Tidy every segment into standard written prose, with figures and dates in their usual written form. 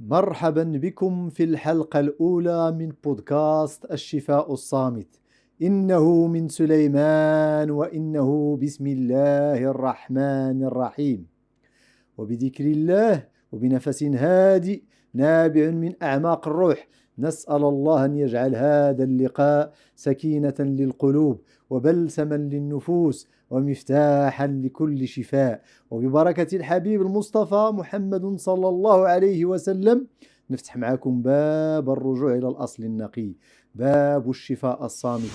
مرحبا بكم في الحلقة الأولى من بودكاست الشفاء الصامت. إنه من سليمان وإنه بسم الله الرحمن الرحيم، وبذكر الله وبنفس هادئ نابع من أعماق الروح نسأل الله أن يجعل هذا اللقاء سكينة للقلوب وبلسما للنفوس ومفتاحا لكل شفاء، وببركة الحبيب المصطفى محمد صلى الله عليه وسلم نفتح معكم باب الرجوع إلى الأصل النقي، باب الشفاء الصامت.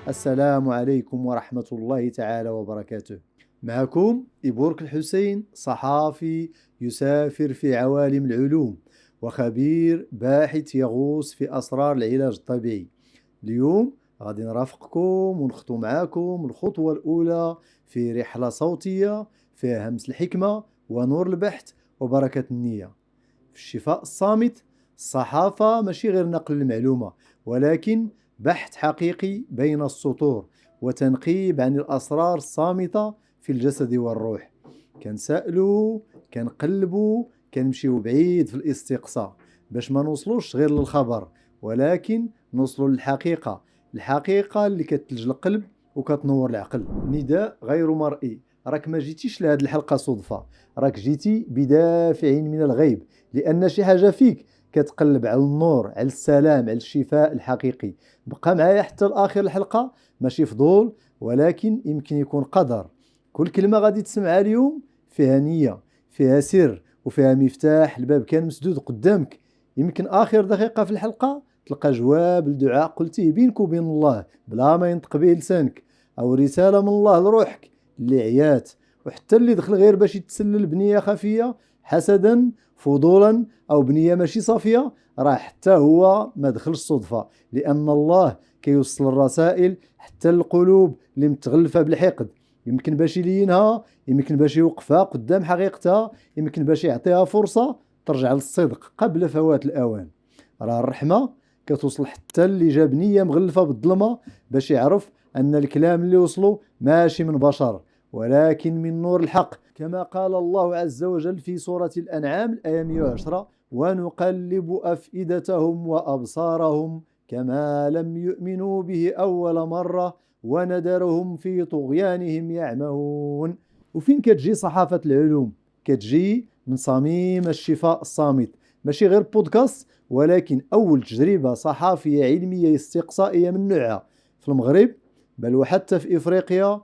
السلام عليكم ورحمة الله تعالى وبركاته. معكم إبورك الحسين، صحافي يسافر في عوالم العلوم وخبير باحث يغوص في أسرار العلاج الطبيعي. اليوم غادي نرافقكم ونخطو معاكم الخطوة الأولى في رحلة صوتية فيها همس الحكمة ونور البحث وبركة النية. في الشفاء الصامت، الصحافة ماشي غير نقل المعلومة، ولكن بحث حقيقي بين السطور وتنقيب عن الأسرار الصامتة في الجسد والروح. كنسألو، كنقلبو، كنمشيو بعيد في الاستقصاء باش ما نوصلوش غير للخبر، ولكن نوصلو للحقيقة، الحقيقة اللي كتلج القلب وكتنور العقل. نداء غير مرئي، راك ما جيتيش لهاد الحلقة صدفة، راك جيتي بدافع من الغيب، لأن شي حاجة فيك كتقلب على النور، على السلام، على الشفاء الحقيقي. بقى معايا حتى لآخر الحلقة، ماشي فضول ولكن يمكن يكون قدر. كل كلمة غادي تسمعها اليوم فيها نية، فيها سر، وفيها مفتاح الباب كان مسدود قدامك. يمكن آخر دقيقة في الحلقة تلقى جواب لدعاء قلتيه بينك وبين الله بلا ما ينطق به لسانك، أو رسالة من الله لروحك اللي عيات، وحتى اللي دخل غير باش يتسلل بنية خفية، حسدا، فضولا، أو بنية ماشي صافية، راه حتى هو ما دخلش صدفة، لأن الله كيوصل الرسائل حتى القلوب اللي متغلفة بالحقد، يمكن باش يلينها، يمكن باش يوقفها قدام حقيقتها، يمكن باش يعطيها فرصة ترجع للصدق قبل فوات الأوان. راه الرحمة كتوصل حتى اللي جاب نية مغلفة بالظلمة باش يعرف أن الكلام اللي وصله ماشي من بشر ولكن من نور الحق، كما قال الله عز وجل في سورة الأنعام الآية 110: ونقلب أفئدتهم وأبصارهم كما لم يؤمنوا به أول مرة وندرهم في طغيانهم يعمهون. وفين كتجي صحافة العلوم؟ كتجي من صميم الشفاء الصامت، ماشي غير بودكاست، ولكن أول تجربة صحافية علمية استقصائية من نوعها في المغرب، بل وحتى في إفريقيا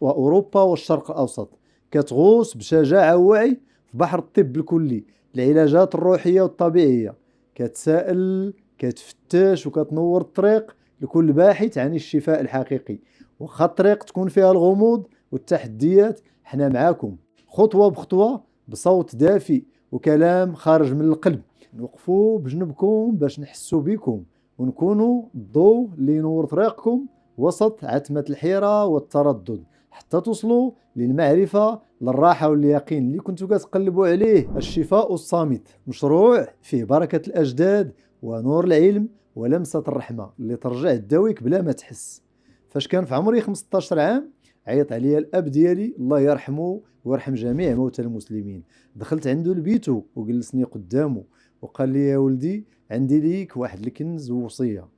وأوروبا والشرق الأوسط. كتغوص بشجاعة ووعي في بحر الطب الكلي، العلاجات الروحية والطبيعية، كتسائل، كتفتش، وكتنور الطريق لكل باحث عن الشفاء الحقيقي. وخا الطريق تكون فيها الغموض والتحديات، حنا معاكم خطوة بخطوة بصوت دافئ وكلام خارج من القلب. نوقفوا بجنبكم باش نحسوا بكم ونكونوا الضوء اللي ينور طريقكم وسط عتمة الحيرة والتردد، حتى توصلوا للمعرفة، للراحة واليقين اللي كنتوا كتقلبوا عليه. الشفاء الصامت مشروع فيه بركة الأجداد ونور العلم ولمسة الرحمة اللي ترجع تداويك بلا ما تحس. فاش كان في عمري 15 عام عيط عليا الأب ديالي الله يرحمه ويرحم جميع موتى المسلمين. دخلت عنده لبيته وجلسني قدامه وقال لي: يا ولدي، عندي ليك واحد الكنز ووصية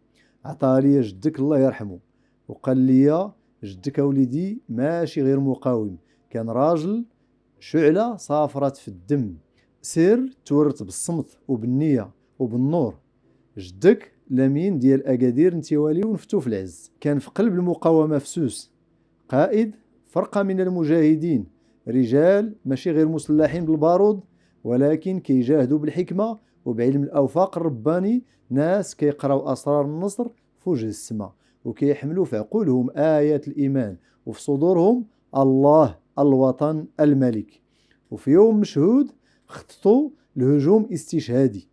عطاها لي جدك الله يرحمه. وقال لي: جدك ولدي ماشي غير مقاوم، كان راجل شعلة صافرت في الدم، سر تورث بالصمت وبالنية وبالنور. جدك لمين ديال أكادير نتيوالي ونفتو في العز، كان في قلب المقاومة فسوس، قائد فرقة من المجاهدين، رجال ماشي غير مسلحين بالبارود ولكن كيجاهدوا بالحكمة وبعلم الأوفاق الرباني، ناس كيقراو أسرار النصر في وجه السماء وكيحملوا في عقولهم آيات الإيمان وفي صدورهم الله، الوطن، الملك. وفي يوم مشهود خططوا لهجوم استشهادي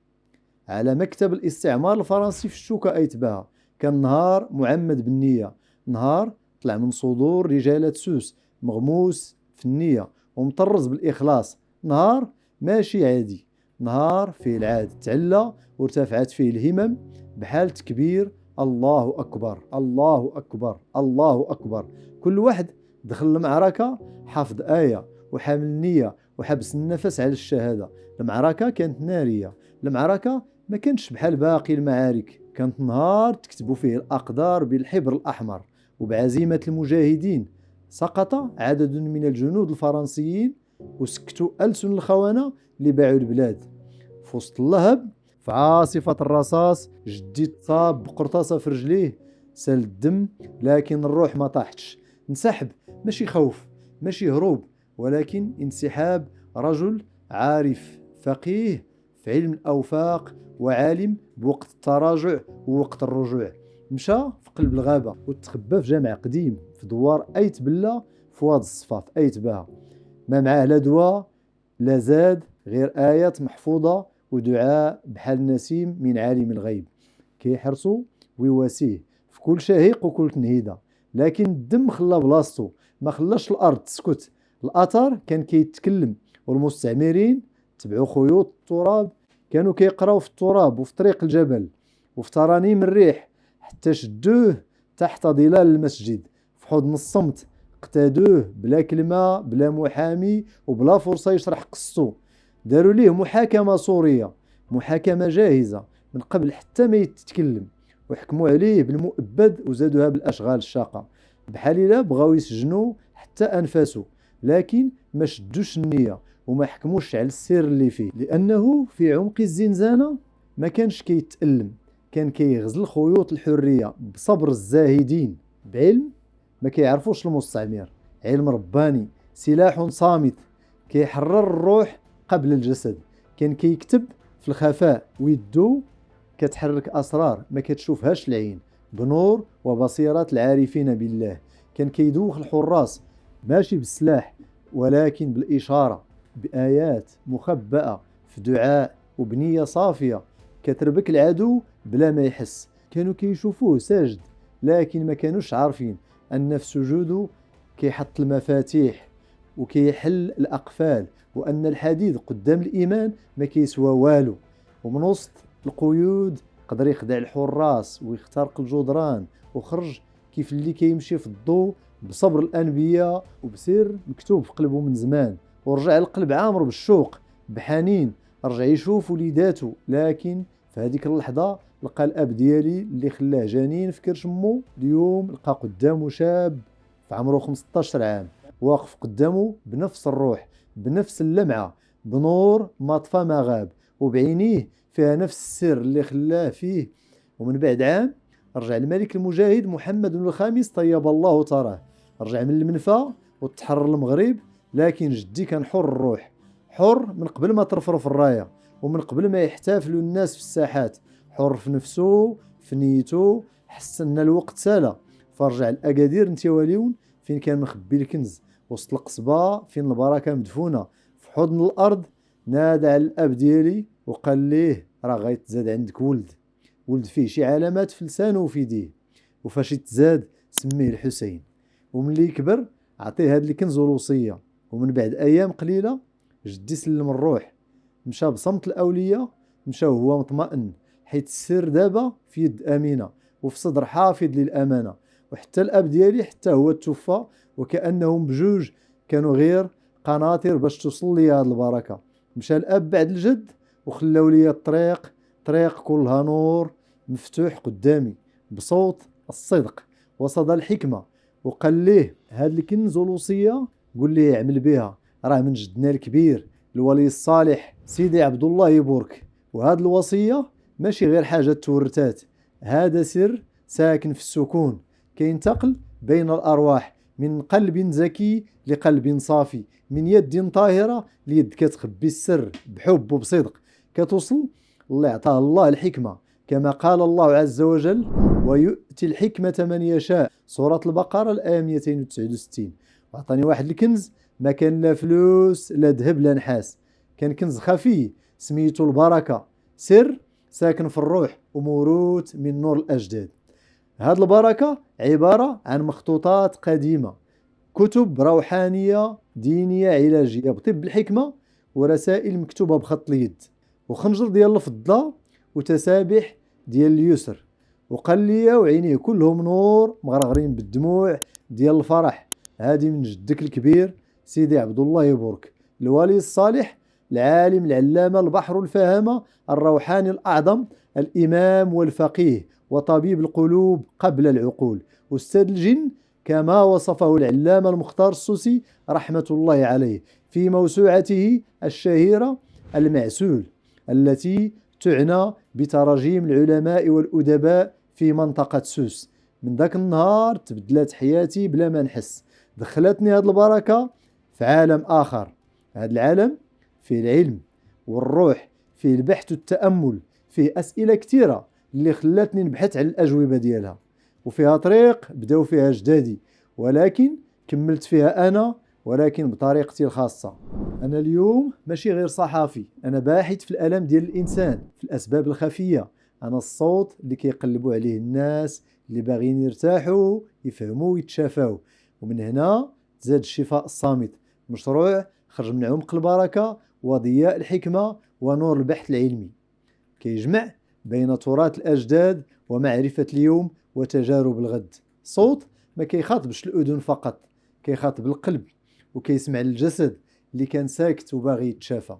على مكتب الاستعمار الفرنسي في الشوكة أيتباها. كان نهار معمد بالنية، نهار طلع من صدور رجالة سوس مغموس في النية ومطرز بالإخلاص، نهار ماشي عادي، نهار فيه العاد تعلى وارتفعت فيه الهمم بحال تكبير الله أكبر الله أكبر الله أكبر. كل واحد دخل المعركة حافظ آية وحامل النية وحبس النفس على الشهادة. المعركة كانت نارية، المعركة ما كانتش بحال باقي المعارك، كانت نهار تكتبوا فيه الأقدار بالحبر الأحمر وبعزيمة المجاهدين. سقط عدد من الجنود الفرنسيين وسكتوا ألسن الخونة اللي باعوا البلاد. في وسط اللهب في عاصفة الرصاص جدي تصاب بقرطاسة في رجليه، سال الدم لكن الروح ما طاحتش. انسحب، ماشي خوف ماشي هروب، ولكن انسحاب رجل عارف فقيه في علم الأوفاق وعالم بوقت التراجع ووقت الرجوع. مشى في قلب الغابة وتخبى في جامع قديم في دوار أيت بلة في واد الصفا في أيت باها. ما معاه لا دواء لا زاد غير آيات محفوظة ودعاء بحال نسيم من عالم الغيب كيحرسو ويواسيه في كل شهيق وكل تنهيدة. لكن الدم خلى بلاصتو، ما خلاش الأرض تسكت. الأثر كان كيتكلم والمستعمرين تبعوا خيوط التراب، كانوا كيقراو في التراب وفي طريق الجبل وفي ترانيم الريح حتى شدوه تحت ظلال المسجد في حضن الصمت. اقتادوه بلا كلمة بلا محامي وبلا فرصة يشرح قصته. داروا ليه محاكمة صورية، محاكمة جاهزة من قبل حتى ما يتكلم، وحكموا عليه بالمؤبد وزادوها بالأشغال الشاقة. بحال إلا بغاو يسجنوا حتى أنفاسه، لكن ما شدوش النية وما حكموش على السر اللي فيه، لأنه في عمق الزنزانة ما كانش كيتألم، كان كيغزل خيوط الحرية بصبر الزاهدين، بعلم ما كيعرفوش المستعمر، علم رباني سلاح صامت كيحرر الروح قبل الجسد. كان كيكتب في الخفاء ويدو كتحرك أسرار ما كتشوفهاش العين بنور وبصيرة العارفين بالله. كان كيدوخ الحراس ماشي بالسلاح ولكن بالإشارة، بآيات مخبأة في دعاء وبنية صافية كتربك العدو بلا ما يحس. كانوا كيشوفوه ساجد لكن ما كانوش عارفين أن في سجوده كيحط المفاتيح وكيحل الأقفال، وأن الحديد قدام الإيمان ما كيسوى والو. ومن وسط القيود قدر يخدع الحراس ويخترق الجدران وخرج كيف اللي كيمشي في الضوء بصبر الأنبياء وبسر مكتوب في قلبه من زمان. ورجع القلب عامر بالشوق بحنين، رجع يشوف وليداته. لكن في هذيك اللحظة لقى الأب ديالي اللي خلاه جنين في كرش أمه، اليوم لقى قدامه شاب في عمره 15 عام واقف قدامه بنفس الروح بنفس اللمعة بنور ما طفى ما غاب، وبعينيه فيها نفس السر اللي خلاه فيه. ومن بعد عام رجع الملك المجاهد محمد بن الخامس طيب الله تراه، رجع من المنفى وتحرر المغرب. لكن جدي كان حر الروح، حر من قبل ما ترفرف الراية ومن قبل ما يحتفلوا الناس في الساحات، حر في نفسه في نيته، حس ان الوقت سالى. فرجع الأكادير نتيواليون فين كان مخبي الكنز وسط القصبة فين البركة مدفونة في حضن الأرض. نادى على الأب ديالي وقال ليه راه غيتزاد عندك ولد، ولد فيه شي علامات في لسانه وفي يديه، وفاش يتزاد سميه الحسين، وملي يكبر عطيه هاد الكنز والوصية. ومن بعد أيام قليلة جدي سلم الروح، مشى بصمت الأولية، مشى وهو مطمئن حيت السر دابا في يد أمينة وفي صدر حافظ للأمانة. وحتى الأب ديالي حتى هو توفى، وكأنهم بجوج كانوا غير قناطر باش توصل لي هاد البركة. مشى الأب بعد الجد وخلاو لي الطريق، طريق كلها نور مفتوح قدامي بصوت الصدق وصدى الحكمة. وقال ليه هاد الكنز والوصية قول ليه يعمل بها، راه من جدنا الكبير الولي الصالح سيدي عبد الله يبورك. وهاد الوصية ماشي غير حاجة تورثات، هذا سر ساكن في السكون كينتقل بين الأرواح من قلب زكي لقلب صافي، من يد طاهرة ليد كتخبي السر بحب وبصدق كتوصل اللي عطاه الله الحكمة. كما قال الله عز وجل ويؤتي الحكمة من يشاء، سورة البقرة الآية 269. وعطاني واحد الكنز ما كان لا فلوس لا ذهب لا نحاس، كان كنز خفي سميته البركة، سر ساكن في الروح وموروث من نور الأجداد. هاد البركة عبارة عن مخطوطات قديمة، كتب روحانية دينية علاجية بطب الحكمة، ورسائل مكتوبة بخط اليد، وخنجر ديال الفضة، وتسابيح ديال اليسر، وقلية وعينيه كلهم نور مغرغرين بالدموع ديال الفرح. هادي من جدك الكبير سيدي عبد الله يبورك، الولي الصالح، العالم العلامة البحر الفهامة، الروحاني الأعظم، الإمام والفقيه وطبيب القلوب قبل العقول، أستاذ الجن كما وصفه العلامة المختار السوسي رحمة الله عليه في موسوعته الشهيرة المعسول، التي تعنى بتراجيم العلماء والأدباء في منطقة سوس. من ذاك النهار تبدلت حياتي بلا ما نحس، دخلتني هاد البركة في عالم آخر. هاد العالم فيه العلم والروح، فيه البحث والتأمل، فيه أسئلة كثيرة اللي خلاتني نبحث على الأجوبة ديالها، وفيها طريق بداو فيها جدادي ولكن كملت فيها أنا، ولكن بطريقتي الخاصة. أنا اليوم ماشي غير صحافي، أنا باحث في الألم ديال الإنسان، في الأسباب الخفية. أنا الصوت اللي كيقلبوا عليه الناس اللي باغيين يرتاحوا، يفهموا ويتشافوا. ومن هنا زاد الشفاء الصامت، مشروع خرج من عمق البركة وضياء الحكمة ونور البحث العلمي، كيجمع بين تراث الأجداد ومعرفة اليوم وتجارب الغد. صوت ما كيخاطبش الأذن فقط، كيخاطب القلب وكيسمع الجسد اللي كان ساكت وباغي يتشافى.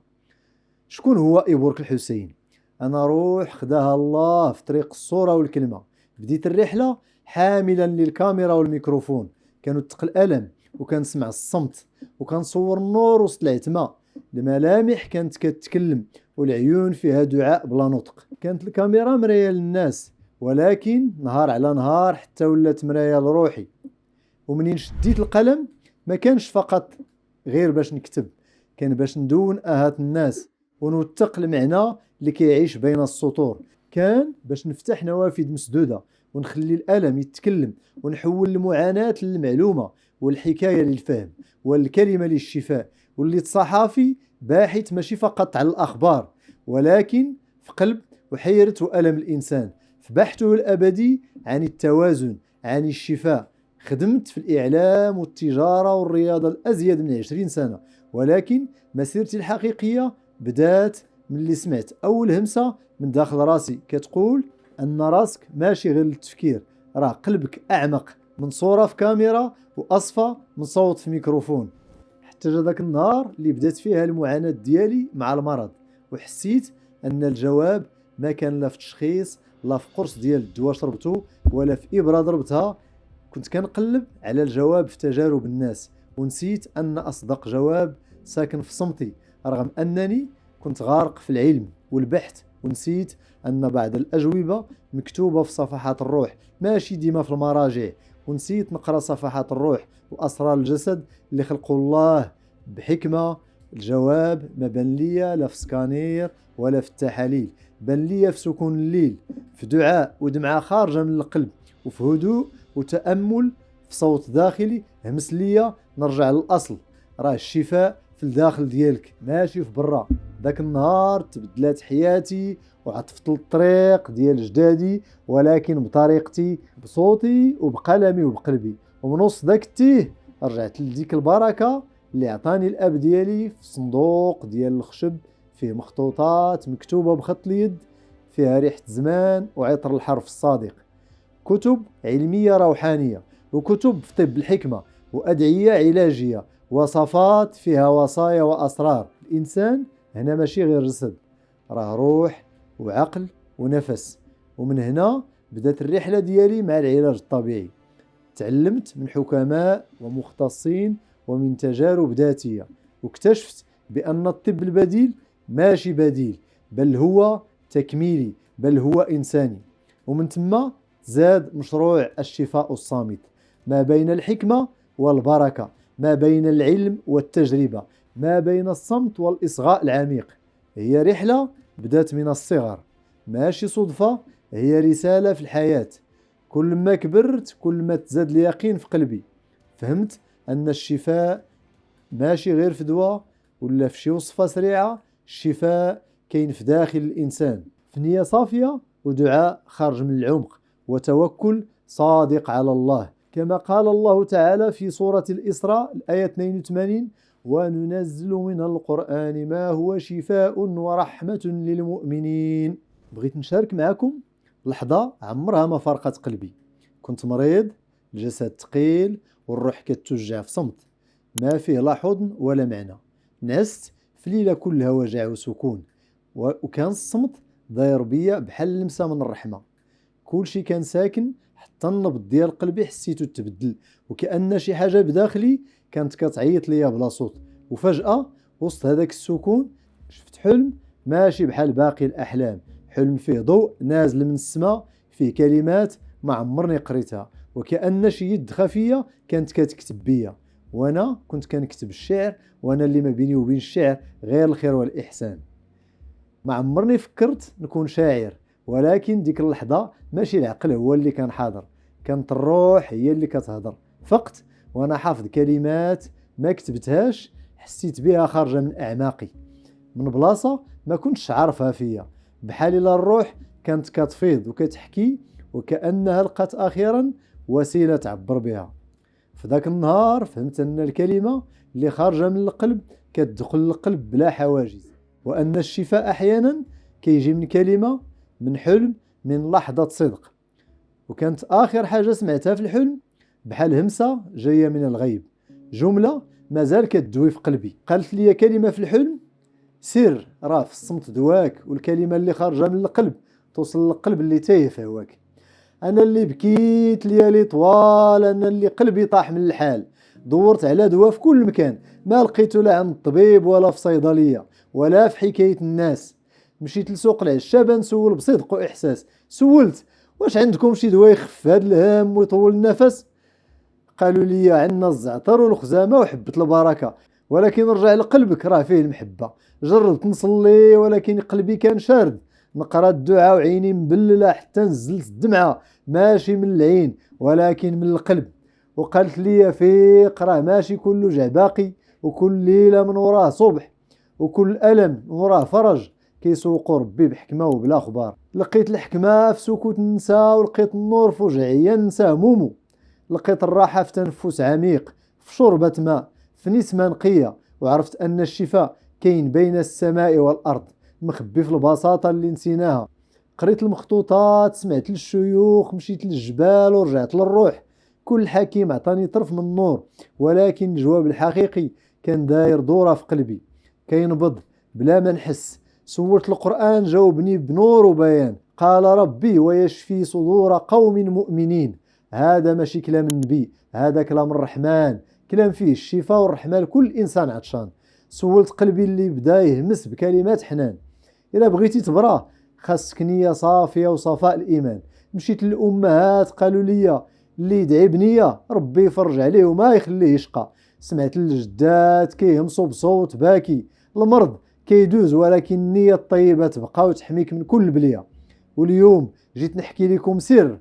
شكون هو إبورك الحسين؟ أنا روح خداها الله في طريق الصورة والكلمة. بديت الرحلة حاملا للكاميرا والميكروفون، كنوثق الألم وكنسمع الصمت وكنصور النور وسط العتمة. الملامح كانت كتكلم والعيون فيها دعاء بلا نطق. كانت الكاميرا مراية للناس، ولكن نهار على نهار حتى ولات مراية لروحي. ومنين شديت القلم ما كانش فقط غير باش نكتب، كان باش ندون آهات الناس ونوثق المعنى اللي كيعيش بين السطور، كان باش نفتح نوافذ مسدودة ونخلي الألم يتكلم، ونحول المعاناة للمعلومة والحكاية للفهم والكلمة للشفاء. وليت صحافي باحث ماشي فقط على الأخبار، ولكن في قلب وحيرة وألم الإنسان، في بحثه الأبدي عن التوازن، عن الشفاء. خدمت في الإعلام والتجارة والرياضة الأزيد من 20 سنة، ولكن مسيرتي الحقيقية بدات من اللي سمعت أول همسة من داخل راسي كتقول أن راسك ماشي غير للتفكير، راه قلبك أعمق من صورة في كاميرا وأصفى من صوت في ميكروفون. حتى جا داك النهار اللي بدات فيها المعاناة ديالي مع المرض، وحسيت أن الجواب ما كان لا في تشخيص، لا في قرص ديال الدواء شربته، ولا في إبرة ضربتها. كنت كنقلب على الجواب في تجارب الناس، ونسيت أن أصدق جواب ساكن في صمتي، رغم أنني كنت غارق في العلم والبحث. ونسيت أن بعض الأجوبة مكتوبة في صفحات الروح ماشي ديما في المراجع. ونسيت نقرأ صفحات الروح وأسرار الجسد اللي خلقوا الله بحكمة. الجواب ما بان ليا لا في سكانير ولا في التحاليل، بان ليا في سكون الليل، في دعاء ودمعة خارجة من القلب، وفي هدوء وتأمل، في صوت داخلي همس ليا نرجع للأصل. راه الشفاء في الداخل ديالك ماشي في برا. ذاك النهار تبدلات حياتي وعطفت الطريق ديال جدادي، ولكن بطريقتي، بصوتي وبقلمي وبقلبي. ومن وسط ذاك التيه رجعت لديك البركة اللي عطاني الأب ديالي، في صندوق ديال الخشب فيه مخطوطات مكتوبة بخط اليد، فيها ريحة زمان وعطر الحرف الصادق، كتب علمية روحانية، وكتب في طب الحكمة، وأدعية علاجية، وصفات فيها وصايا وأسرار. الإنسان هنا ماشي غير جسد، راه روح وعقل ونفس. ومن هنا بدأت الرحلة ديالي مع العلاج الطبيعي. تعلمت من حكماء ومختصين ومن تجارب ذاتية، واكتشفت بأن الطب البديل ماشي بديل، بل هو تكميلي، بل هو إنساني. ومن ثم زاد مشروع الشفاء الصامت، ما بين الحكمة والبركة، ما بين العلم والتجربة، ما بين الصمت والإصغاء العميق. هي رحلة بدأت من الصغر، ماشي صدفة، هي رسالة في الحياة. كل ما كبرت كل ما تزاد اليقين في قلبي، فهمت أن الشفاء ماشي غير في دواء ولا في شي وصفة سريعة. الشفاء كاين في داخل الإنسان، في نية صافية ودعاء خارج من العمق وتوكل صادق على الله، كما قال الله تعالى في سورة الإسراء الآية 82: وننزل من القرآن ما هو شفاء ورحمة للمؤمنين. بغيت نشارك معكم لحظة عمرها ما فرقت قلبي. كنت مريض، الجسد ثقيل والروح كتوجع في صمت ما فيه لا حضن ولا معنى. نعست في ليلة كلها وجع وسكون، وكان الصمت داير بيا بحال لمسة من الرحمة. كلشي كان ساكن، حتى النبض ديال قلبي حسيتو تبدل، وكأن شي حاجة بداخلي كانت كتعيط ليا بلا صوت. وفجأة وسط هذاك السكون شفت حلم ماشي بحال باقي الأحلام، حلم فيه ضوء نازل من السماء، فيه كلمات ما عمرني قريتها، وكأن شي يد خفية كانت كتكتب بيا، وانا كنت كنكتب الشعر، وانا اللي ما بيني وبين الشعر غير الخير والإحسان. ما عمرني فكرت نكون شاعر، ولكن ديك اللحظة ماشي العقل هو اللي كان حاضر، كانت الروح هي اللي كتهضر. فقط وانا حافظ كلمات ما كتبتهاش، حسيت بها خارجة من أعماقي، من بلاصة ما كنتش عارفها فيا، بحال الا الروح كانت كتفيض وكتحكي، وكأنها لقات أخيرا وسيلة تعبر بها. في ذاك النهار فهمت أن الكلمة اللي خارجة من القلب كتدخل القلب بلا حواجز، وأن الشفاء أحيانا كيجي من كلمة، من حلم، من لحظة صدق. وكانت آخر حاجة سمعتها في الحلم بحال همسة جاية من الغيب، جملة مازال كتدوي في قلبي. قالت لي كلمة في الحلم: سر راه في الصمت دواك، والكلمة اللي خارجة من القلب توصل للقلب اللي تايه في هواك. أنا اللي بكيت ليالي طوال، أنا اللي قلبي طاح من الحال، دورت على دواء في كل مكان، ما لقيته لا عند الطبيب ولا في صيدلية ولا في حكاية الناس. مشيت لسوق العشابة نسول بصدق وإحساس، سولت: واش عندكم شي دواء يخف هاد الهم ويطول النفس؟ قالوا لي عندنا الزعتر والخزامة وحبة البركة، ولكن رجع لقلبك راه فيه المحبة. جربت نصلي ولكن قلبي كان شارد، نقرا الدعاء وعيني مبللة حتى نزلت الدمعة، ماشي من العين ولكن من القلب. وقالت لي فيق راه ماشي كل وجع باقي، وكل ليلة من وراه صبح، وكل ألم من وراه فرج، كيسوقوا ربي بحكمة وبلا أخبار. لقيت الحكمة في سكوت النساء، ولقيت النور في وجعية ننسى همومو، لقيت الراحة في تنفس عميق، في شربة ماء، في نسمة نقية، وعرفت أن الشفاء كاين بين السماء والأرض، مخبي في البساطة اللي نسيناها. قريت المخطوطات، سمعت للشيوخ، مشيت للجبال ورجعت للروح. كل حكيم عطاني طرف من النور، ولكن الجواب الحقيقي كان داير دورة في قلبي، كينبض بلا ما نحس. سورت القرآن جاوبني بنور وبيان، قال ربي: ويشفي صدور قوم مؤمنين. هذا ماشي كلام النبي، هذا كلام الرحمن، كلام فيه الشفاء والرحمة لكل إنسان عطشان. سولت قلبي اللي بدا يهمس بكلمات حنان: إلا بغيتي تبرى خاصك نية صافية وصفاء الإيمان. مشيت للأمهات، قالوا لي اللي يدعي بنية ربي يفرج عليه وما يخليه يشقى. سمعت الجدات كيهمسوا بصوت باكي: المرض كيدوز ولكن النية الطيبة تبقى وتحميك من كل بلية. واليوم جيت نحكي لكم سر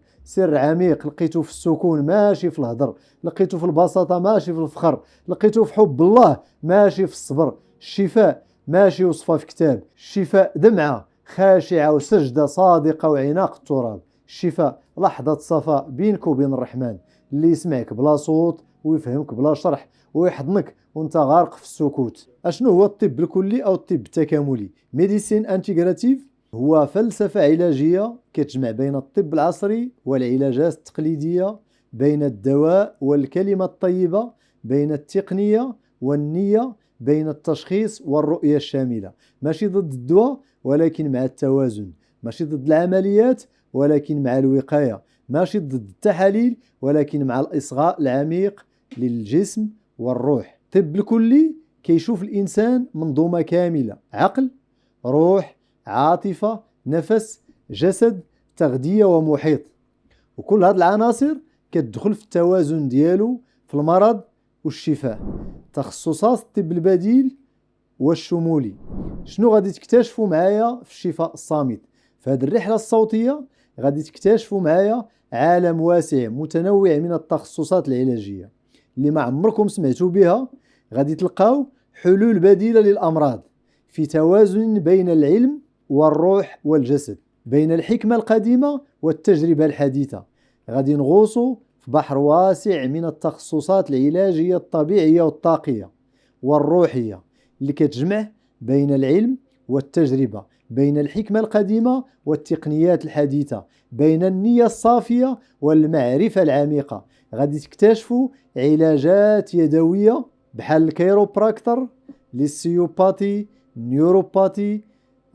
عميق لقيته في السكون ماشي في الهدر، لقيته في البساطة ماشي في الفخر، لقيته في حب الله ماشي في الصبر. الشفاء ماشي وصفة في كتاب، الشفاء دمعة خاشعة وسجدة صادقة وعناق التراب. الشفاء لحظة صفاء بينك وبين الرحمن، اللي يسمعك بلا صوت ويفهمك بلا شرح ويحضنك وانت غارق في السكوت. اشنو هو الطب الكلي او الطب التكاملي؟ ميديسين انتيغراتيف هو فلسفة علاجية كتجمع بين الطب العصري والعلاجات التقليدية، بين الدواء والكلمة الطيبة، بين التقنية والنية، بين التشخيص والرؤية الشاملة. ماشي ضد الدواء ولكن مع التوازن، ماشي ضد العمليات ولكن مع الوقاية، ماشي ضد التحاليل ولكن مع الإصغاء العميق للجسم والروح. الطب الكلي كيشوف الإنسان منظومة كاملة: عقل، روح، عاطفة، نفس، جسد، تغذية ومحيط. وكل هاد العناصر كتدخل في التوازن ديالو في المرض والشفاء. تخصصات الطب البديل والشمولي. شنو غادي تكتشفوا معايا في الشفاء الصامت؟ في هذه الرحلة الصوتية غادي تكتشفوا معايا عالم واسع متنوع من التخصصات العلاجية اللي ما عمركم سمعتوا بها. غادي تلقاو حلول بديلة للأمراض في توازن بين العلم والروح والجسد، بين الحكمة القديمة والتجربة الحديثة. غادي نغوصوا في بحر واسع من التخصصات العلاجية الطبيعية والطاقية والروحية اللي كتجمع بين العلم والتجربة، بين الحكمة القديمة والتقنيات الحديثة، بين النية الصافية والمعرفة العميقة. غادي تكتشفوا علاجات يدوية بحال الكيروبراكتر، للسيوباتي، النيوروباتي،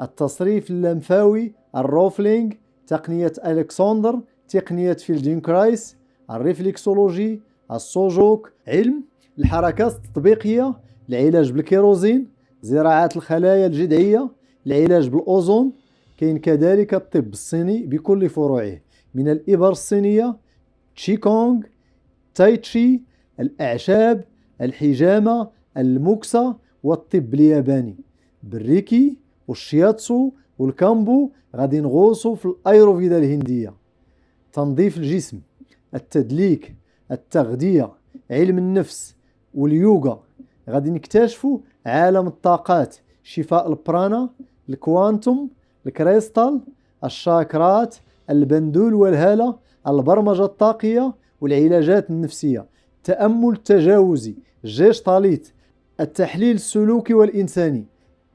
التصريف اللمفاوي، الروفلينج، تقنية ألكسندر، تقنية فيلدينكرايس، الريفلكسولوجي، السوجوك، علم الحركات التطبيقية، العلاج بالكيروزين، زراعة الخلايا الجذعية، العلاج بالأوزون. كاين كذلك الطب الصيني بكل فروعه، من الإبر الصينية، تشيكونغ، تايتشي، الأعشاب، الحجامة، الموكسا، والطب الياباني بالريكي والشياتسو والكامبو. غادي نغوصوا في الأيروفيدا الهندية، تنظيف الجسم، التدليك، التغذية، علم النفس واليوغا. غادي نكتشفوا عالم الطاقات، شفاء البرانا، الكوانتوم، الكريستال، الشاكرات، البندول والهالة، البرمجة الطاقية والعلاجات النفسية، التأمل التجاوزي، الجيشتاليت، التحليل السلوكي والإنساني،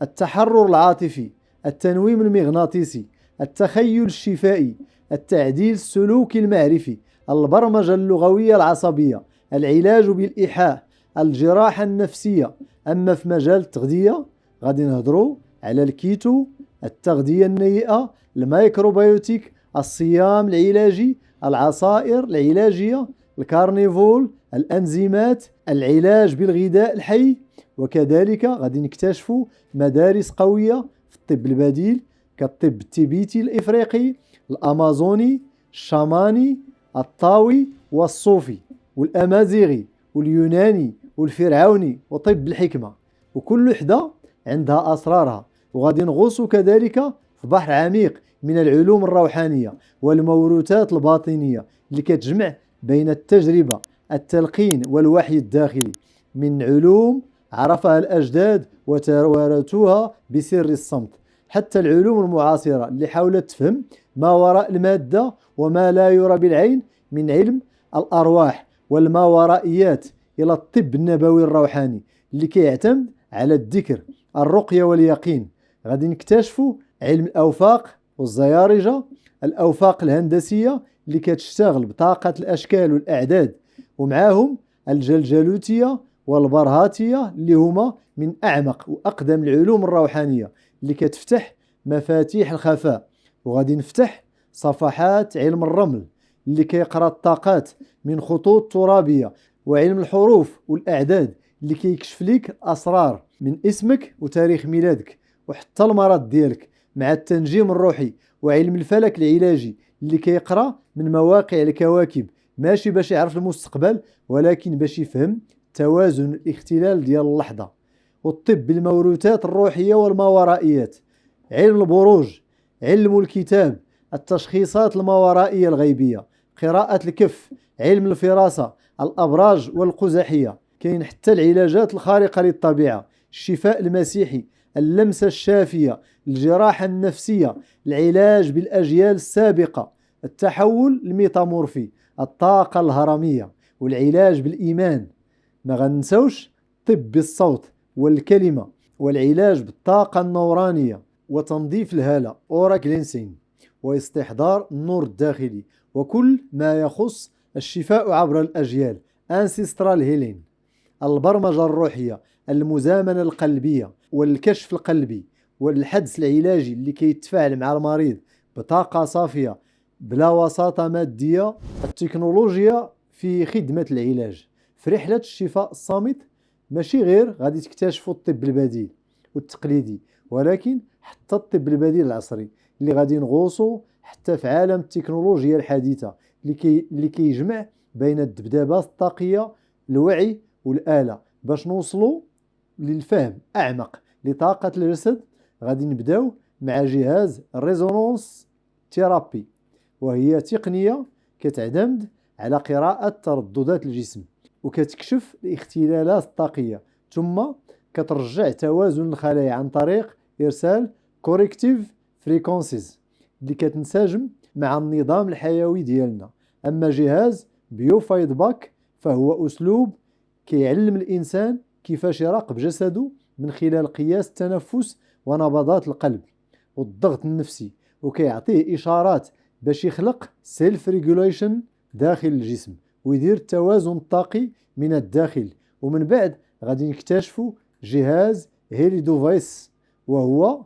التحرر العاطفي، التنويم المغناطيسي، التخيل الشفائي، التعديل السلوكي المعرفي، البرمجة اللغوية العصبية، العلاج بالإيحاء، الجراحة النفسية. أما في مجال التغذية غادي نهضروا على الكيتو، التغذية النيئة، الميكروبيوتيك، الصيام العلاجي، العصائر العلاجية، الكارنيفول، الأنزيمات، العلاج بالغذاء الحي. وكذلك غادي نكتشفوا مدارس قوية في الطب البديل كالطب التيبيتي الإفريقي، الأمازوني، الشاماني، الطاوي والصوفي والأمازيغي واليوناني والفرعوني وطب الحكمة. وكل وحدة عندها أسرارها. وغادي نغوصوا كذلك في بحر عميق من العلوم الروحانية والموروثات الباطنية اللي كتجمع بين التجربة، التلقين والوحي الداخلي، من علوم عرفها الأجداد وتوارثوها بسر الصمت، حتى العلوم المعاصرة اللي حاولت تفهم ما وراء المادة وما لا يرى بالعين، من علم الأرواح والماورائيات إلى الطب النبوي الروحاني اللي كيعتمد على الذكر، الرقية واليقين. غادي نكتشفوا علم الأوفاق والزيارجة، الأوفاق الهندسية اللي كتشتغل بطاقة الأشكال والأعداد، ومعاهم الجلجلوتية والبرهاتية اللي هما من أعمق وأقدم العلوم الروحانية اللي كتفتح مفاتيح الخفاء. وغادي نفتح صفحات علم الرمل اللي كيقرأ الطاقات من خطوط ترابية، وعلم الحروف والأعداد اللي كيكشف لك أسرار من اسمك وتاريخ ميلادك وحتى المرض ديالك، مع التنجيم الروحي وعلم الفلك العلاجي اللي كيقرأ من مواقع الكواكب، ماشي باش يعرف المستقبل ولكن باش يفهم توازن الاختلال ديال اللحظة. والطب بالموروثات الروحية والماورائيات، علم البروج، علم الكتاب، التشخيصات الماورائية الغيبية، قراءة الكف، علم الفراسة، الأبراج والقزحية. كاين حتى العلاجات الخارقة للطبيعة، الشفاء المسيحي، اللمسة الشافية، الجراحة النفسية، العلاج بالأجيال السابقة، التحول الميتامورفي، الطاقة الهرمية، والعلاج بالإيمان. ما غنسوش طب بالصوت والكلمة، والعلاج بالطاقة النورانية، وتنظيف الهالة أورا كلينسين، واستحضار النور الداخلي، وكل ما يخص الشفاء عبر الأجيال، Ancestral Healing، البرمجة الروحية، المزامنة القلبية والكشف القلبي، والحدس العلاجي اللي كيتفاعل مع المريض بطاقة صافية بلا وساطة مادية، التكنولوجيا في خدمة العلاج. في رحلة الشفاء الصامت ماشي غير غادي تكتشفوا الطب البديل والتقليدي، ولكن حتى الطب البديل العصري اللي غادي نغوصوا حتى في عالم التكنولوجيا الحديثة اللي كيجمع بين الدبدبات الطاقية، الوعي والآلة باش نوصلوا للفهم أعمق لطاقة الجسد. غادي نبداو مع جهاز الريزونانس ثيرابي، وهي تقنية كتعتمد على قراءة ترددات الجسم وكتكشف الاختلالات الطاقية، ثم كترجع توازن الخلايا عن طريق إرسال كوريكتيف فريكونسيز اللي كتنسجم مع النظام الحيوي ديالنا. أما جهاز بيو فيدباك فهو أسلوب كيعلم الإنسان كيفاش يراقب جسده من خلال قياس التنفس ونبضات القلب والضغط النفسي، وكيعطيه إشارات باش يخلق سيلف ريجوليشن داخل الجسم ويدير التوازن الطاقي من الداخل. ومن بعد غادي نكتشفوا جهاز هيلي دوفايس، وهو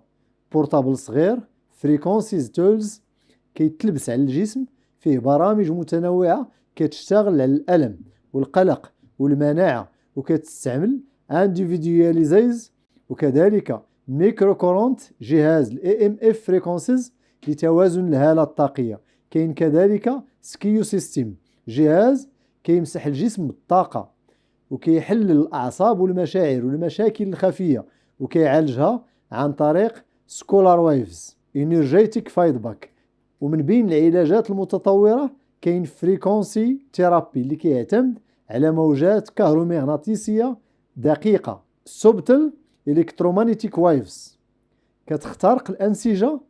بورتابل صغير فريكونسيز تولز كيتلبس على الجسم، فيه برامج متنوعة كتشتغل على الألم والقلق والمناعة، وكتستعمل انديفيدياليزيز، وكذلك ميكرو كورونت جهاز ال AMF فريكونسيز لتوازن الهالة الطاقية. كاين كذلك سكيو سيستم جهاز كيمسح الجسم بالطاقة وكيحلل الأعصاب والمشاعر والمشاكل الخفية وكيعالجها عن طريق سكولار ويفز انرجيتيك فيدباك. ومن بين العلاجات المتطورة كاين فريكونسي ثيرابي اللي كيعتمد على موجات كهرومغناطيسية دقيقة سوبتل الكترومagnetic ويفز كتخترق الأنسجة،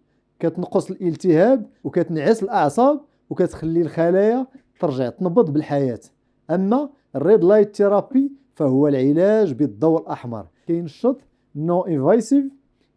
كتنقص الالتهاب وكتنعس الأعصاب وكتخلي الخلايا ترجع تنبض بالحياة. أما الريد لايت ثيرابي فهو العلاج بالضوء الأحمر، كينشط نو انفايسيف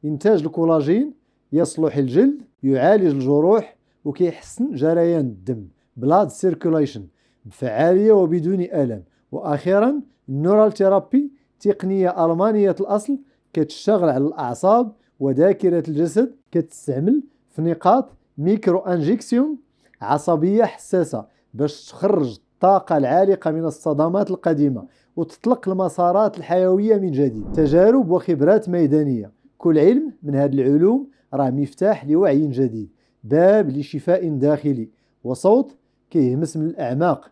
إنتاج الكولاجين، يصلح الجلد، يعالج الجروح وكيحسن جريان الدم بلاد سيركولايشن بفعالية وبدون ألم. وأخيرا النورال ثيرابي تقنية ألمانية الأصل كتشتغل على الأعصاب وذاكرة الجسد، كتستعمل في نقاط ميكرو انجيكسيون عصبية حساسة باش تخرج الطاقة العالقة من الصدمات القديمة وتطلق المسارات الحيوية من جديد. تجارب وخبرات ميدانية، كل علم من هذه العلوم راه مفتاح لوعي جديد، باب لشفاء داخلي، وصوت كيهمس من الأعماق.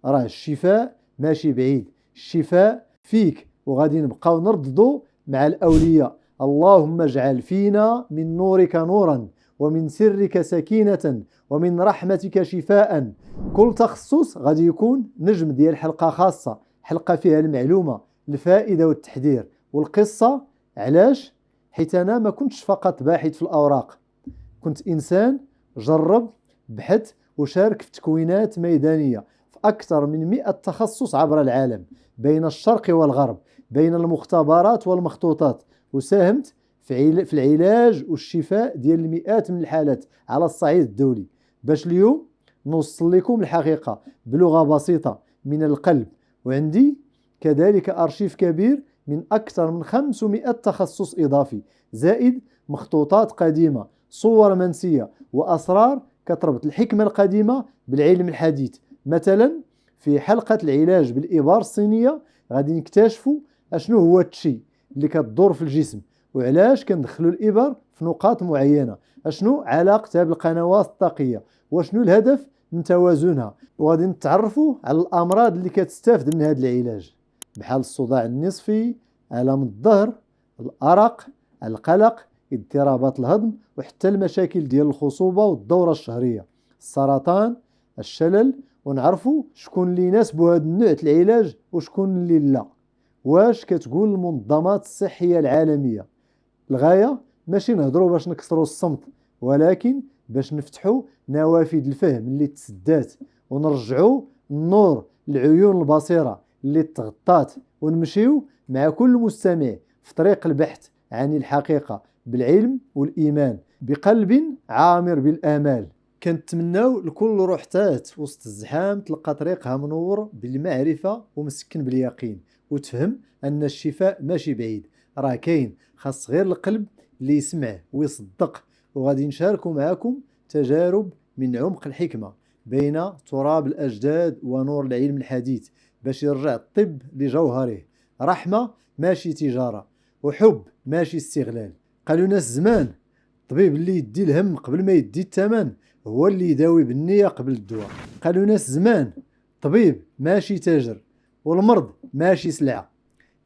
راه الشفاء ماشي بعيد، الشفاء فيك. وغادي نبقاو نرددو مع الأولياء: اللهم اجعل فينا من نورك نورا ومن سرك سكينة ومن رحمتك شفاء. كل تخصص غادي يكون نجم ديال حلقة خاصة، حلقة فيها المعلومة الفائدة والتحذير والقصة. علاش؟ حيت أنا ما كنتش فقط باحث في الأوراق، كنت إنسان جرب، بحث وشارك في تكوينات ميدانية في أكثر من 100 تخصص عبر العالم، بين الشرق والغرب، بين المختبرات والمخطوطات، وساهمت في العلاج والشفاء ديال المئات من الحالات على الصعيد الدولي، باش اليوم نوصل لكم الحقيقة بلغة بسيطة من القلب. وعندي كذلك أرشيف كبير من أكثر من 500 تخصص إضافي، زائد مخطوطات قديمة، صور منسية، وأسرار كتربط الحكمة القديمة بالعلم الحديث. مثلا في حلقة العلاج بالإبار الصينية غادي نكتشفوا أشنو هو التشي اللي كتدور في الجسم، وعلاش كندخلوا الإبر في نقاط معينة، أشنو علاقتها بالقنوات الطاقية، وشنو الهدف من توازنها. وغادي نتعرفوا على الأمراض اللي كتستافد من هذا العلاج، بحال الصداع النصفي، ألم الظهر، الأرق، القلق، اضطرابات الهضم، وحتى المشاكل ديال الخصوبة والدورة الشهرية، السرطان، الشلل. ونعرفوا شكون اللي يناسبوا هذا النوع العلاج وشكون اللي لا. واش كتقول المنظمات الصحية العالمية؟ الغاية ماشي نهضروا باش نكسروا الصمت، ولكن باش نفتحوا نوافذ الفهم اللي تسدات ونرجعوا النور لعيون البصيرة اللي تغطات، ونمشيو مع كل مستمع في طريق البحث عن الحقيقة بالعلم والإيمان بقلب عامر بالآمال. كنتمناو لكل روحتات وسط الزحام تلقى طريقها منور بالمعرفة ومسكن باليقين، وتفهم أن الشفاء ماشي بعيد، راه كاين، خاص غير القلب اللي يسمع ويصدق. وغادي نشاركوا معكم تجارب من عمق الحكمة بين تراب الأجداد ونور العلم الحديث، باش يرجع الطب لجوهره، رحمة ماشي تجارة، وحب ماشي استغلال. قالوا ناس زمان الطبيب اللي يدي الهم قبل ما يدي الثمن هو اللي يداوي بالنية قبل الدواء. قالوا ناس زمان طبيب ماشي تاجر، والمرض ماشي سلعة.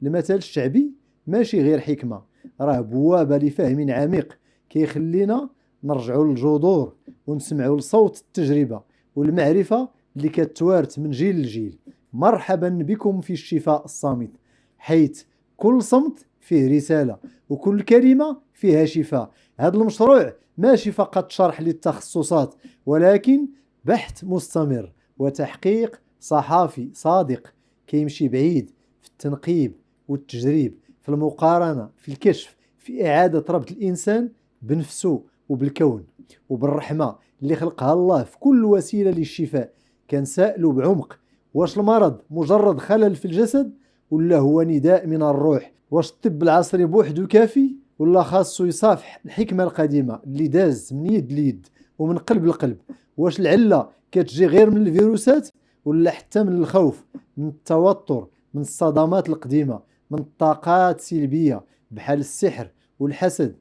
المثل الشعبي ماشي غير حكمة، راه بوابة لفهم عميق كيخلينا نرجعوا للجذور ونسمعوا لصوت التجربة والمعرفة اللي كتوارث من جيل لجيل. مرحبا بكم في الشفاء الصامت، حيث كل صمت فيه رسالة وكل كلمة فيها شفاء. هذا المشروع ماشي فقط شرح للتخصصات، ولكن بحث مستمر وتحقيق صحافي صادق كيمشي بعيد في التنقيب والتجريب، في المقارنة، في الكشف، في إعادة ربط الإنسان بنفسه وبالكون وبالرحمة اللي خلقها الله في كل وسيلة للشفاء. كنسائلوا بعمق: واش المرض مجرد خلل في الجسد ولا هو نداء من الروح؟ واش الطب العصري بوحده كافي ولا خاصو يصافح الحكمة القديمة اللي داز من يد ليد ومن قلب لقلب؟ واش العلة كتجي غير من الفيروسات ولا حتى من الخوف، من التوتر، من الصدمات القديمة، من الطاقات السلبية بحال السحر والحسد؟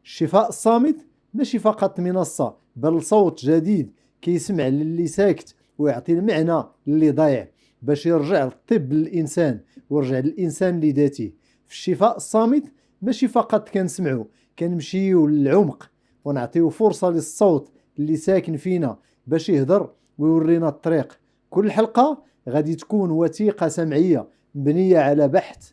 الشفاء الصامت ماشي فقط منصة، بل صوت جديد كيسمع للي ساكت ويعطي المعنى للي ضايع، باش يرجع الطب للإنسان ويرجع الإنسان لذاته. في الشفاء الصامت ماشي فقط كنسمعو، كنمشيو للعمق ونعطيو فرصة للصوت اللي ساكن فينا باش يهدر ويورينا الطريق. كل حلقة غادي تكون وثيقة سمعية مبنية على بحث،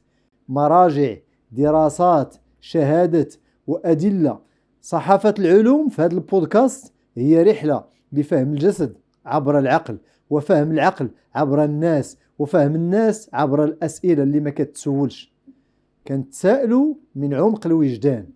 مراجع، دراسات، شهادات وأدلة. صحافة العلوم في هذا البودكاست هي رحلة لفهم الجسد عبر العقل، وفهم العقل عبر الناس، وفهم الناس عبر الأسئلة اللي ما كتسولش. كنتسائلوا من عمق الوجدان: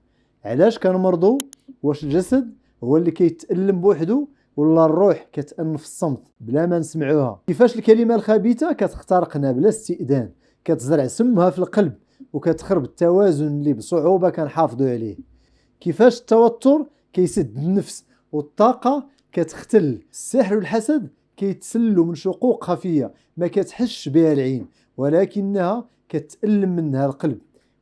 علاش كنمرضوا؟ واش الجسد هو اللي كيتألم بوحده ولا الروح كتأنف في الصمت بلا ما نسمعوها؟ كيفاش الكلمة الخبيثة كتخترقنا بلا استئذان، كتزرع سمها في القلب وكتخرب التوازن اللي بصعوبة كنحافظوا عليه؟ كيفاش التوتر كيسد النفس والطاقة كتختل؟ السحر والحسد كيتسلوا من شقوق خفية ما كتحش بها العين ولكنها كتألم منها القلب.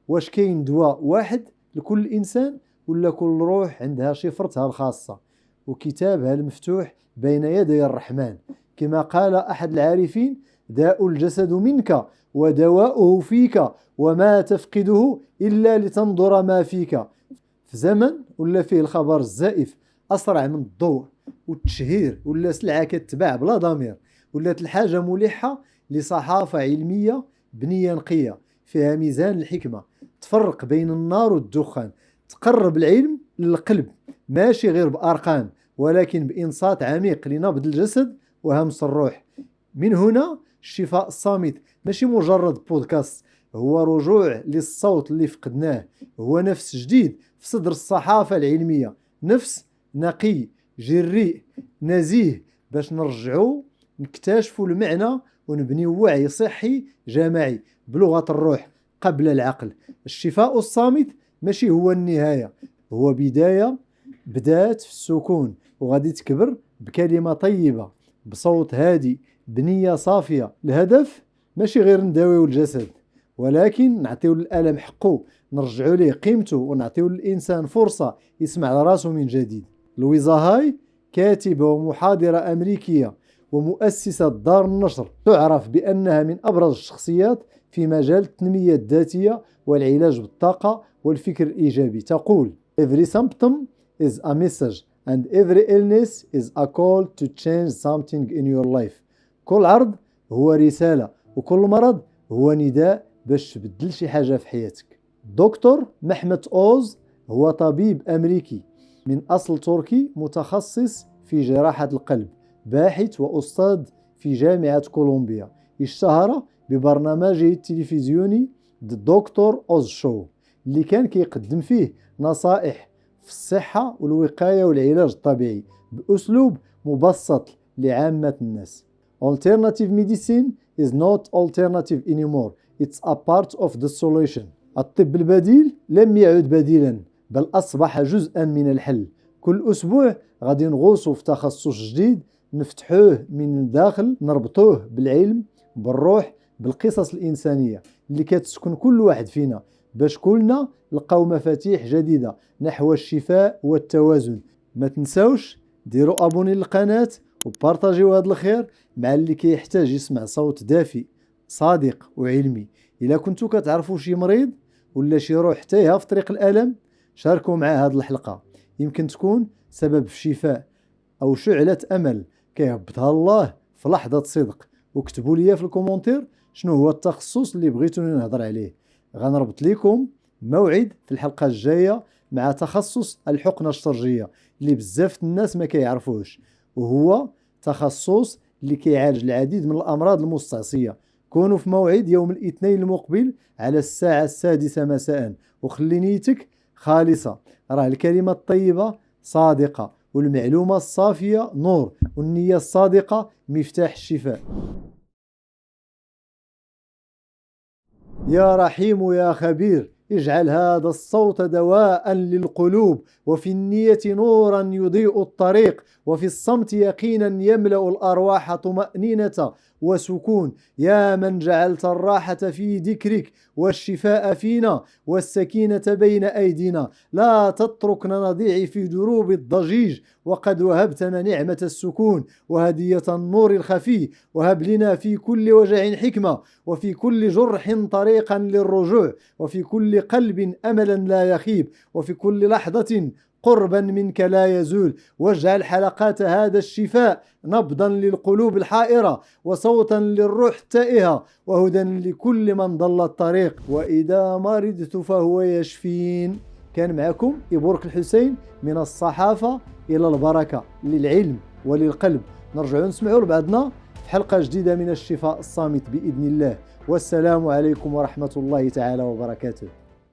واش كاين دواء واحد لكل إنسان ولا كل روح عندها شفرتها الخاصة وكتابها المفتوح بين يدي الرحمن؟ كما قال أحد العارفين: داء الجسد منك ودواؤه فيك وما تفقده إلا لتنظر ما فيك. في زمن ولا فيه الخبر الزائف أسرع من الضوء، والتشهير ولا سلعة كتباع بلا ضمير، ولات الحاجة ملحة لصحافة علمية بنية نقية فيها ميزان الحكمة، تفرق بين النار والدخان، تقرب العلم للقلب ماشي غير بأرقام ولكن بإنصات عميق لنبض الجسد وهمس الروح. من هنا الشفاء الصامت ماشي مجرد بودكاست، هو رجوع للصوت اللي فقدناه، هو نفس جديد في صدر الصحافة العلمية، نفس نقي جريء نزيه باش نرجعوا نكتشفوا المعنى ونبنيو وعي صحي جماعي بلغة الروح قبل العقل. الشفاء الصامت ماشي هو النهاية، هو بداية بدات في السكون وغادي تكبر بكلمة طيبة بصوت هادي بنية صافية. الهدف ماشي غير نداويو الجسد ولكن نعطيو الألم حقه، نرجعو ليه قيمته ونعطيو للإنسان فرصة يسمع لراسه من جديد. لويزا هاي كاتبة ومحاضرة أمريكية ومؤسسة دار النشر، تعرف بأنها من أبرز الشخصيات في مجال التنمية الذاتية والعلاج بالطاقة والفكر الإيجابي. تقول: Every symptom is a message and every illness is a call to change something in your life. كل عرض هو رسالة وكل مرض هو نداء باش تبدل شي حاجة في حياتك. دكتور محمد أوز هو طبيب أمريكي من أصل تركي متخصص في جراحة القلب، باحث وأستاذ في جامعة كولومبيا. اشتهر ببرنامجه التلفزيوني The Dr. Oz Show اللي كان كيقدم فيه نصائح في الصحة والوقاية والعلاج الطبيعي بأسلوب مبسط لعامة الناس. Alternative medicine is not alternative anymore. It's a part of the solution. الطب البديل لم يعد بديلا بل أصبح جزءا من الحل. كل أسبوع غادي نغوصوا في تخصص جديد، نفتحوه من الداخل، نربطوه بالعلم، بالروح، بالقصص الإنسانية اللي كتسكن كل واحد فينا، باش كلنا لقاو مفاتيح جديدة نحو الشفاء والتوازن. ما تنساوش ديروا أبوني للقناة وبارطاجيو هذا الخير مع اللي كيحتاج يسمع صوت دافي صادق وعلمي. إلا كنتو كتعرفوا شي مريض ولا شي روح تايهة في طريق الألم، شاركوا معاه هذه الحلقة، يمكن تكون سبب في شفاء أو شعلة أمل كيهبطها الله في لحظة صدق. وكتبوا لي في الكومنتير شنو هو التخصص اللي بغيتوني نهضر عليه، غنربط لكم موعد في الحلقة الجاية مع تخصص الحقنة الشرجية اللي بزاف الناس ما كيعرفوش، وهو تخصص اللي كيعالج العديد من الأمراض المستعصية. كونوا في موعد يوم الاثنين المقبل على الساعة 6 مساء، وخلي نيتك خالصة. راه الكلمة الطيبة صادقة، والمعلومة الصافية نور، والنية الصادقة مفتاح الشفاء. يا رحيم يا خبير، اجعل هذا الصوت دواء للقلوب، وفي النية نورا يضيء الطريق، وفي الصمت يقينا يملأ الأرواح طمأنينة وسكون. يا من جعلت الراحة في ذكرك والشفاء فينا والسكينة بين أيدينا، لا تتركنا نضيع في دروب الضجيج، وقد وهبتنا نعمة السكون وهدية النور الخفي. وهب لنا في كل وجع حكمة، وفي كل جرح طريقا للرجوع، وفي كل قلب أملا لا يخيب، وفي كل لحظة قربا منك لا يزول. واجعل حلقات هذا الشفاء نبضا للقلوب الحائرة، وصوتا للروح التائهة، وهدى لكل من ضل الطريق. وإذا مرضت فهو يشفين. كان معكم إبورك الحسين، من الصحافة إلى البركة، للعلم وللقلب. نرجع نسمعوا لبعضنا في حلقة جديدة من الشفاء الصامت بإذن الله. والسلام عليكم ورحمة الله تعالى وبركاته.